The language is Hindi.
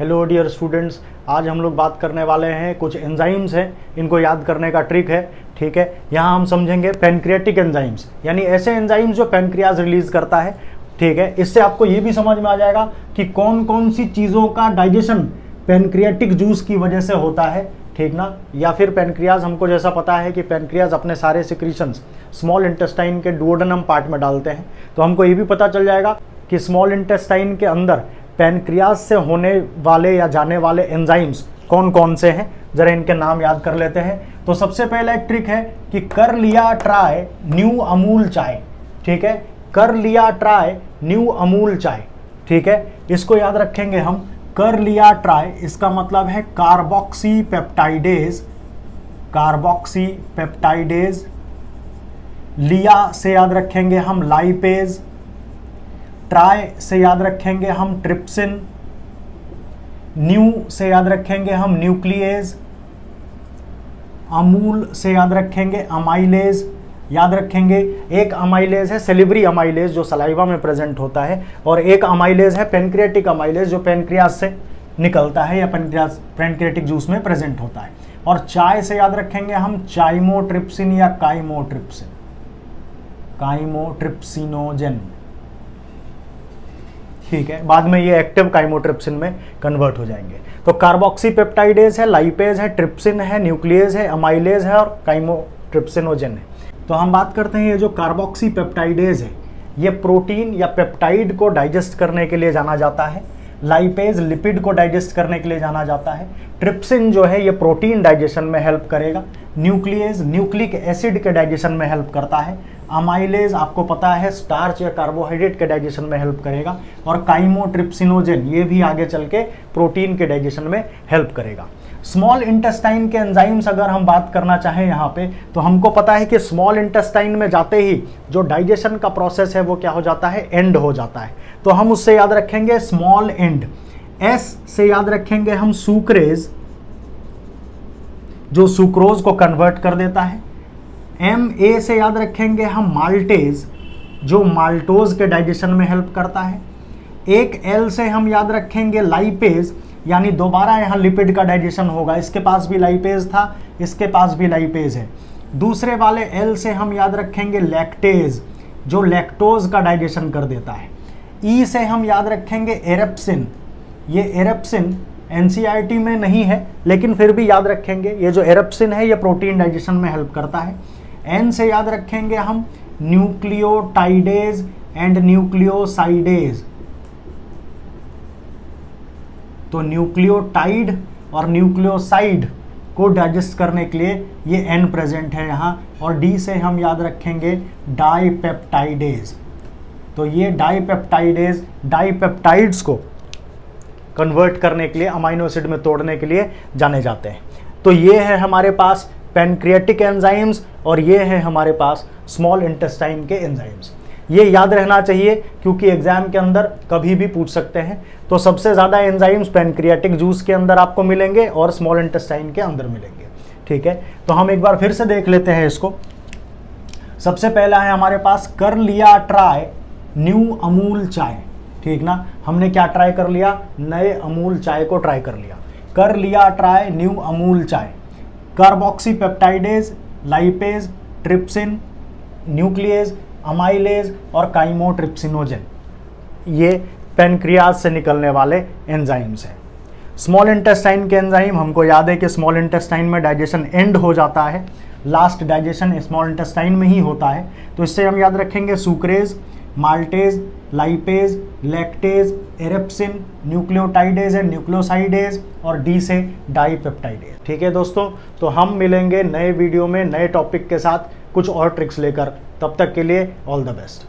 हेलो डियर स्टूडेंट्स, आज हम लोग बात करने वाले हैं कुछ एंजाइम्स हैं, इनको याद करने का ट्रिक है। ठीक है, यहाँ हम समझेंगे पैनक्रियाटिक एंजाइम्स, यानी ऐसे एंजाइम्स जो पैनक्रियाज रिलीज करता है। ठीक है, इससे आपको ये भी समझ में आ जाएगा कि कौन कौन सी चीज़ों का डाइजेशन पैनक्रियाटिक जूस की वजह से होता है। ठीक ना, या फिर पैनक्रियाज, हमको जैसा पता है कि पैनक्रियाज अपने सारे सिक्रीशंस स्मॉल इंटेस्टाइन के डुओडेनम पार्ट में डालते हैं, तो हमको ये भी पता चल जाएगा कि स्मॉल इंटेस्टाइन के अंदर पैनक्रियाज से होने वाले या जाने वाले एंजाइम्स कौन कौन से हैं। जरा इनके नाम याद कर लेते हैं। तो सबसे पहला एक ट्रिक है कि कर लिया ट्राई न्यू अमूल चाय। ठीक है, कर लिया ट्राई न्यू अमूल चाय। ठीक है, इसको याद रखेंगे हम। कर लिया ट्राई, इसका मतलब है कार्बोक्सी पेप्टाइडेज। Carboxy peptidase. लिया से याद रखेंगे हम लाइपेज। ट्राई से याद रखेंगे हम ट्रिप्सिन। न्यू से याद रखेंगे हम न्यूक्लियेज। अमूल से याद रखेंगे अमाइलेज। याद रखेंगे एक अमाइलेज है सेलिब्री अमाइलेज जो सलाइवा में प्रेजेंट होता है, और एक अमाइलेज है पैनक्रियाटिक अमाइलेज जो पैनक्रियाज से निकलता है या पैनक्रियाटिक जूस में प्रेजेंट होता है। और चाय से याद रखेंगे हम चाइमोट्रिप्सिन या काइमोट्रिप्सिन, काइमोट्रिप्सिनोजेन। ठीक है, बाद में ये एक्टिव काइमोट्रिप्सिन में कन्वर्ट हो जाएंगे। तो कार्बोक्सी पेप्टाइडेज है, लाइपेज है, ट्रिप्सिन है, न्यूक्लियेज है, अमाइलेज है और काइमोट्रिप्सिनोजेन है। तो हम बात करते हैं ये जो कार्बोक्सी पेप्टाइडेज है, ये प्रोटीन या पेप्टाइड को डाइजेस्ट करने के लिए जाना जाता है। लाइपेज लिपिड को डाइजेस्ट करने के लिए जाना जाता है। ट्रिप्सिन जो है ये प्रोटीन डाइजेशन में हेल्प करेगा। न्यूक्लियेज न्यूक्लिक एसिड के डाइजेशन में हेल्प करता है। अमाइलेज आपको पता है स्टार्च या कार्बोहाइड्रेट के डाइजेशन में हेल्प करेगा। और काइमोट्रिप्सिनोजेन ये भी आगे चल के प्रोटीन के डाइजेशन में हेल्प करेगा। स्मॉल इंटेस्टाइन के एंजाइम्स अगर हम बात करना चाहें यहाँ पे, तो हमको पता है कि स्मॉल इंटेस्टाइन में जाते ही जो डाइजेशन का प्रोसेस है वो क्या हो जाता है, एंड हो जाता है। तो हम उससे याद रखेंगे स्मॉल एंड। एस से याद रखेंगे हम सुक्रेज जो सुक्रोज को कन्वर्ट कर देता है। ए से याद रखेंगे हम माल्टेज जो माल्टोज के डाइजेशन में हेल्प करता है। एक एल से हम याद रखेंगे लाइपेज, यानी दोबारा यहाँ लिपिड का डाइजेशन होगा। इसके पास भी लाइपेज था, इसके पास भी लाइपेज है। दूसरे वाले एल से हम याद रखेंगे लैक्टेज जो लैक्टोज का डाइजेशन कर देता है। ई से हम याद रखेंगे एरेप्सिन। ये एरेप्सिन एनसीईआरटी में नहीं है लेकिन फिर भी याद रखेंगे, ये जो एरेप्सिन है ये प्रोटीन डाइजेशन में हेल्प करता है। एन से याद रखेंगे हम न्यूक्लियोटाइडेज एंड न्यूक्लियोसाइडेज। तो न्यूक्लियोटाइड और न्यूक्लियोसाइड को डाइजेस्ट करने के लिए ये एन प्रेजेंट है यहाँ। और डी से हम याद रखेंगे डाइपेप्टाइडेज। तो ये डाइपेप्टाइडेज डाइपेप्टाइड्स को कन्वर्ट करने के लिए, अमाइनो एसिड में तोड़ने के लिए जाने जाते हैं। तो ये है हमारे पास पैनक्रियाटिक एंजाइम्स और ये है हमारे पास स्मॉल इंटेस्टाइन के एंजाइम्स। ये याद रहना चाहिए क्योंकि एग्जाम के अंदर कभी भी पूछ सकते हैं। तो सबसे ज़्यादा एंजाइम्स पैनक्रियाटिक जूस के अंदर आपको मिलेंगे और स्मॉल इंटेस्टाइन के अंदर मिलेंगे। ठीक है, तो हम एक बार फिर से देख लेते हैं इसको। सबसे पहला है हमारे पास कर लिया ट्राई न्यू अमूल चाय। ठीक ना, हमने क्या ट्राई कर लिया, नए अमूल चाय को ट्राई कर लिया। कर लिया ट्राई न्यू अमूल चाय। Carboxy peptidase, lipase, trypsin, nuclease, amylase और काइमोट्रिप्सिनोजेन ये पैनक्रियाज से निकलने वाले एंजाइम्स हैं। स्मॉल इंटेस्टाइन के एंजाइम हमको याद है कि स्मॉल इंटेस्टाइन में डाइजेशन एंड हो जाता है, लास्ट डाइजेशन स्मॉल इंटेस्टाइन में ही होता है। तो इससे हम याद रखेंगे sucrase, maltase, lipase, lactase, erepsin, nucleotidase and nucleosidase और डी से डाइपेप्टाइडेज। ठीक है दोस्तों, तो हम मिलेंगे नए वीडियो में नए टॉपिक के साथ कुछ और ट्रिक्स लेकर। तब तक के लिए ऑल द बेस्ट।